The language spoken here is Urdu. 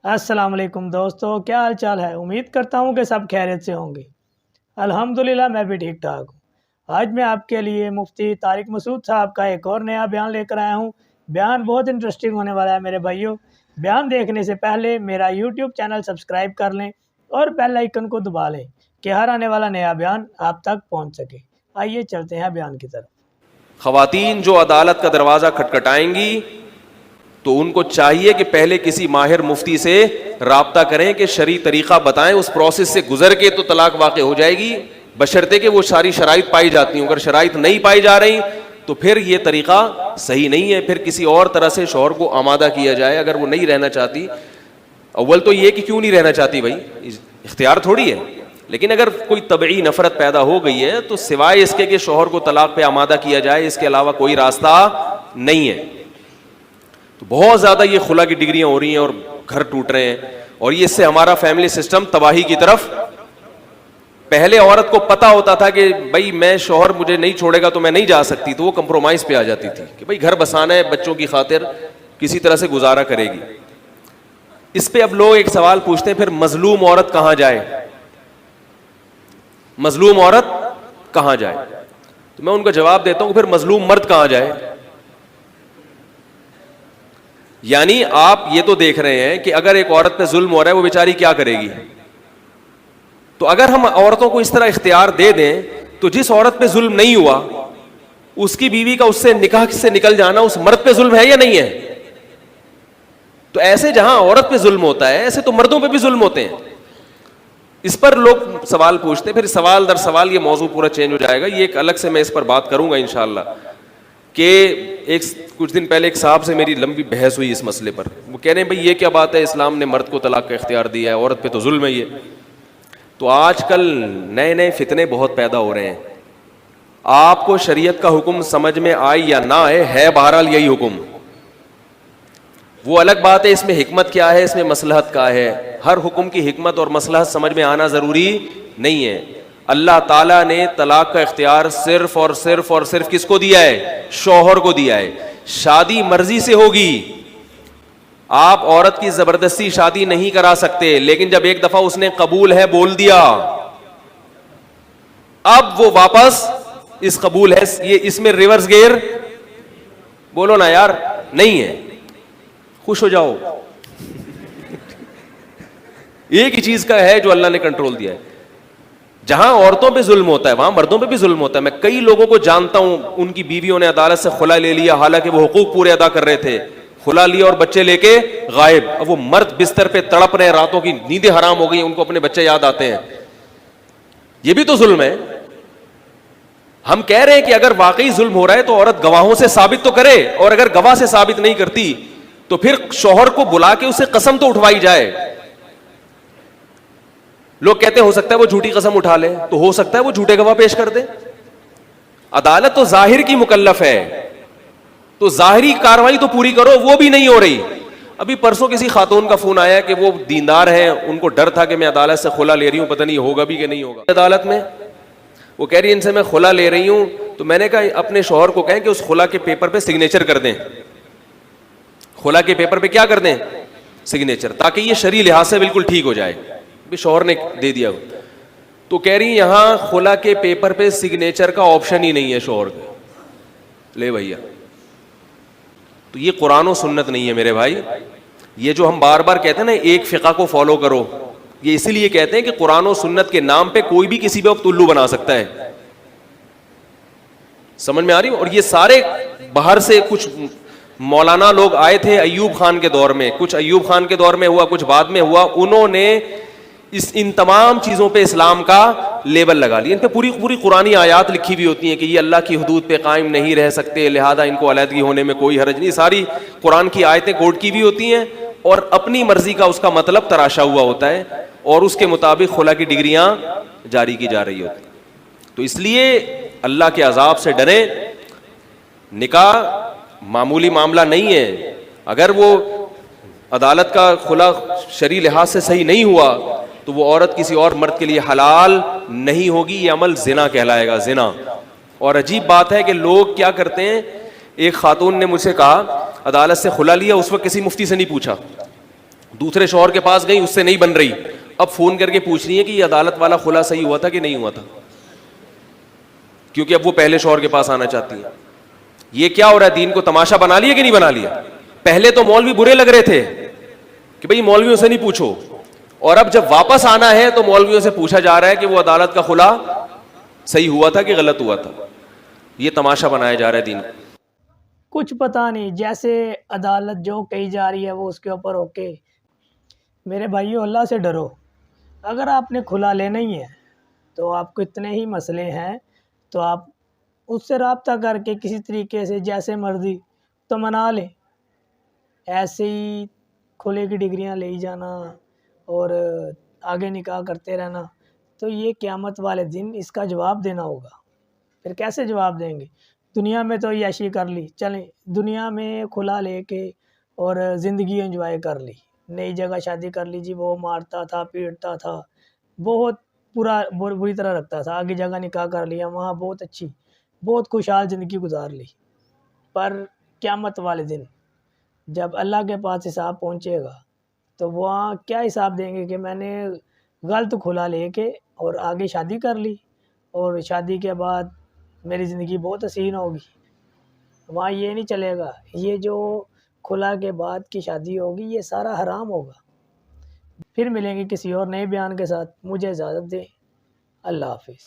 السلام علیکم دوستو، کیا حال چال ہے؟ امید کرتا ہوں کہ سب خیریت سے ہوں گے۔ الحمدللہ میں بھی ٹھیک ٹھاک ہوں۔ آج میں آپ کے لیے مفتی طارق مسعود صاحب کا ایک اور نیا بیان لے کر آیا ہوں۔ بیان بہت انٹرسٹنگ ہونے والا ہے میرے بھائیوں۔ بیان دیکھنے سے پہلے میرا یوٹیوب چینل سبسکرائب کر لیں اور بیل آئیکن کو دبا لیں کہ ہر آنے والا نیا بیان آپ تک پہنچ سکے۔ آئیے چلتے ہیں بیان کی طرف۔ خواتین جو عدالت کا دروازہ کھٹکھٹائیں گی تو ان کو چاہیے کہ پہلے کسی ماہر مفتی سے رابطہ کریں کہ شرعی طریقہ بتائیں، اس پروسیس سے گزر کے تو طلاق واقع ہو جائے گی، بشرطے کہ وہ ساری شرائط پائی جاتی ہوں۔ اگر شرائط نہیں پائی جا رہی تو پھر یہ طریقہ صحیح نہیں ہے، پھر کسی اور طرح سے شوہر کو آمادہ کیا جائے۔ اگر وہ نہیں رہنا چاہتی، اول تو یہ کہ کیوں نہیں رہنا چاہتی، بھائی اختیار تھوڑی ہے، لیکن اگر کوئی طبعی نفرت پیدا ہو گئی ہے تو سوائے اس کے کہ شوہر کو طلاق پہ آمادہ کیا جائے، اس کے علاوہ کوئی راستہ نہیں ہے۔ تو بہت زیادہ یہ خلا کی ڈگریاں ہو رہی ہیں اور گھر ٹوٹ رہے ہیں، اور یہ اس سے ہمارا فیملی سسٹم تباہی کی طرف۔ پہلے عورت کو پتا ہوتا تھا کہ بھائی میں شوہر مجھے نہیں چھوڑے گا تو میں نہیں جا سکتی، تو وہ کمپرومائز پہ آ جاتی تھی کہ بھائی گھر بسانا ہے، بچوں کی خاطر کسی طرح سے گزارا کرے گی۔ اس پہ اب لوگ ایک سوال پوچھتے ہیں، پھر مظلوم عورت کہاں جائے؟ مظلوم عورت کہاں جائے؟ تو میں ان کا جواب دیتا ہوں کہ پھر مظلوم مرد کہاں جائے؟ یعنی آپ یہ تو دیکھ رہے ہیں کہ اگر ایک عورت پہ ظلم ہو رہا ہے وہ بیچاری کیا کرے گی؟ تو اگر ہم عورتوں کو اس طرح اختیار دے دیں تو جس عورت پہ ظلم نہیں ہوا اس کی بیوی کا اس سے نکاح سے نکل جانا اس مرد پہ ظلم ہے یا نہیں ہے؟ تو ایسے جہاں عورت پہ ظلم ہوتا ہے ایسے تو مردوں پہ بھی ظلم ہوتے ہیں۔ اس پر لوگ سوال پوچھتے ہیں، پھر سوال در سوال یہ موضوع پورا چینج ہو جائے گا، یہ ایک الگ سے میں اس پر بات کروں گا انشاءاللہ۔ کہ کچھ دن پہلے ایک صاحب سے میری لمبی بحث ہوئی اس مسئلے پر، وہ کہہ رہے ہیں بھائی یہ کیا بات ہے، اسلام نے مرد کو طلاق کا اختیار دیا ہے، عورت پہ تو ظلم ہے یہ۔ تو آج کل نئے نئے فتنے بہت پیدا ہو رہے ہیں، آپ کو شریعت کا حکم سمجھ میں آئے یا نہ آئے، ہے بہرحال یہی حکم۔ وہ الگ بات ہے اس میں حکمت کیا ہے، اس میں مصلحت کیا ہے، ہر حکم کی حکمت اور مصلحت سمجھ میں آنا ضروری نہیں ہے۔ اللہ تعالیٰ نے طلاق کا اختیار صرف اور صرف کس کو دیا ہے؟ شوہر کو دیا ہے۔ شادی مرضی سے ہوگی، آپ عورت کی زبردستی شادی نہیں کرا سکتے، لیکن جب ایک دفعہ اس نے قبول ہے بول دیا، اب وہ واپس اس قبول ہے، یہ اس میں ریورس گیئر بولو نا یار نہیں ہے۔ خوش ہو جاؤ، ایک ہی چیز کا ہے جو اللہ نے کنٹرول دیا ہے۔ جہاں عورتوں پہ ظلم ہوتا ہے وہاں مردوں پہ بھی ظلم ہوتا ہے۔ میں کئی لوگوں کو جانتا ہوں ان کی بیویوں نے عدالت سے خلا لے لیا حالانکہ وہ حقوق پورے ادا کر رہے تھے، خلا لیا اور بچے لے کے غائب۔ اب وہ مرد بستر پہ تڑپ رہے ہیں، راتوں کی نیندیں حرام ہو گئی، ان کو اپنے بچے یاد آتے ہیں۔ یہ بھی تو ظلم ہے۔ ہم کہہ رہے ہیں کہ اگر واقعی ظلم ہو رہا ہے تو عورت گواہوں سے ثابت تو کرے، اور اگر گواہ سے ثابت نہیں کرتی تو پھر شوہر کو بلا کے اسے قسم تو اٹھوائی جائے۔ لوگ کہتے ہیں ہو سکتا ہے وہ جھوٹی قسم اٹھا لے، تو ہو سکتا ہے وہ جھوٹے گواہ پیش کر دے۔ عدالت تو ظاہر کی مکلف ہے، تو ظاہری کاروائی تو پوری کرو، وہ بھی نہیں ہو رہی۔ ابھی پرسوں کسی خاتون کا فون آیا کہ وہ دیندار ہیں، ان کو ڈر تھا کہ میں عدالت سے خلا لے رہی ہوں، پتہ نہیں ہوگا بھی کہ نہیں ہوگا عدالت میں۔ وہ کہہ رہی ان سے میں خلا لے رہی ہوں، تو میں نے کہا اپنے شوہر کو کہیں کہ اس خلا کے پیپر پہ سگنیچر کر دیں، خلا کے پیپر پہ کیا کر دیں؟ سگنیچر، تاکہ یہ شرعی لحاظ سے بالکل ٹھیک ہو جائے۔ بھی شوہر نے دے دیا، تو کہہ رہی یہاں خلا کے پیپر پہ سگنیچر کا آپشن ہی نہیں ہے شوہر کے۔ لے بھیا، تو یہ قرآن و سنت نہیں ہے میرے بھائی۔ یہ جو ہم بار بار کہتے ہیں نا ایک فقہ کو فالو کرو، یہ اسی لیے کہتے ہیں کہ قرآن و سنت کے نام پہ کوئی بھی کسی پہ وقت الو بنا سکتا ہے۔ سمجھ میں آ رہی؟ اور یہ سارے باہر سے کچھ مولانا لوگ آئے تھے ایوب خان کے دور میں، کچھ ایوب خان کے دور میں ہوا، کچھ بعد میں ہوا، انہوں نے ان تمام چیزوں پہ اسلام کا لیبل لگا لیا۔ ان پہ پوری قرآنی آیات لکھی ہوئی ہوتی ہیں کہ یہ اللہ کی حدود پہ قائم نہیں رہ سکتے، لہذا ان کو علیحدگی ہونے میں کوئی حرج نہیں۔ ساری قرآن کی آیتیں کوٹ کی بھی ہوتی ہیں، اور اپنی مرضی کا اس کا مطلب تراشا ہوا ہوتا ہے، اور اس کے مطابق خلا کی ڈگریاں جاری کی جا رہی ہوتی ہیں۔ تو اس لیے اللہ کے عذاب سے ڈریں۔ نکاح معمولی معاملہ نہیں ہے، اگر وہ عدالت کا خلا شرعی لحاظ سے صحیح نہیں ہوا تو وہ عورت کسی اور مرد کے لیے حلال نہیں ہوگی، یہ عمل زنا کہلائے گا، زنا۔ اور عجیب بات ہے کہ لوگ کیا کرتے ہیں، ایک خاتون نے مجھ سے کہا عدالت سے خلا لیا، اس وقت کسی مفتی سے نہیں پوچھا، دوسرے شوہر کے پاس گئی, اس سے نہیں بن رہی, اب فون کر کے پوچھ رہی ہے کہ یہ عدالت والا خلا صحیح ہوا تھا کہ نہیں ہوا تھا, کیونکہ اب وہ پہلے شوہر کے پاس آنا چاہتی ہیں. یہ کیا ہو رہا ہے, دین کو تماشا بنا لیا کہ نہیں بنا لیا؟ پہلے تو مولوی برے لگ رہے تھے کہ بھئی مولویوں سے نہیں پوچھو, اور اب جب واپس آنا ہے تو مولویوں سے پوچھا جا رہا ہے کہ وہ عدالت کا خلا صحیح ہوا تھا کہ غلط ہوا تھا. یہ تماشا بنایا جا رہا ہے دین کو. کچھ پتہ نہیں, جیسے عدالت جو کہی جا رہی ہے وہ اس کے اوپر اوکے. میرے بھائیو, اللہ سے ڈرو. اگر آپ نے کھلا لینا ہی ہے تو آپ کو اتنے ہی مسئلے ہیں تو آپ اس سے رابطہ کر کے کسی طریقے سے جیسے مرضی تو منا لیں. ایسے ہی کھلے کی ڈگریاں لے ہی جانا اور آگے نکاح کرتے رہنا, تو یہ قیامت والے دن اس کا جواب دینا ہوگا. پھر کیسے جواب دیں گے؟ دنیا میں تو عیاشی کر لی, چلیں دنیا میں کھلا لے کے اور زندگی انجوائے کر لی, نئی جگہ شادی کر لی جی, وہ مارتا تھا پیٹتا تھا, بہت بری طرح رکھتا تھا, آگے جگہ نکاح کر لیا, وہاں بہت اچھی بہت خوشحال زندگی گزار لی. پر قیامت والے دن جب اللہ کے پاس حساب پہنچے گا تو وہاں کیا حساب دیں گے کہ میں نے غلط کھلا لے کے اور آگے شادی کر لی اور شادی کے بعد میری زندگی بہت حسین ہوگی. وہاں یہ نہیں چلے گا, یہ جو کھلا کے بعد کی شادی ہوگی یہ سارا حرام ہوگا. پھر ملیں گے کسی اور نئے بیان کے ساتھ, مجھے اجازت دیں, اللہ حافظ.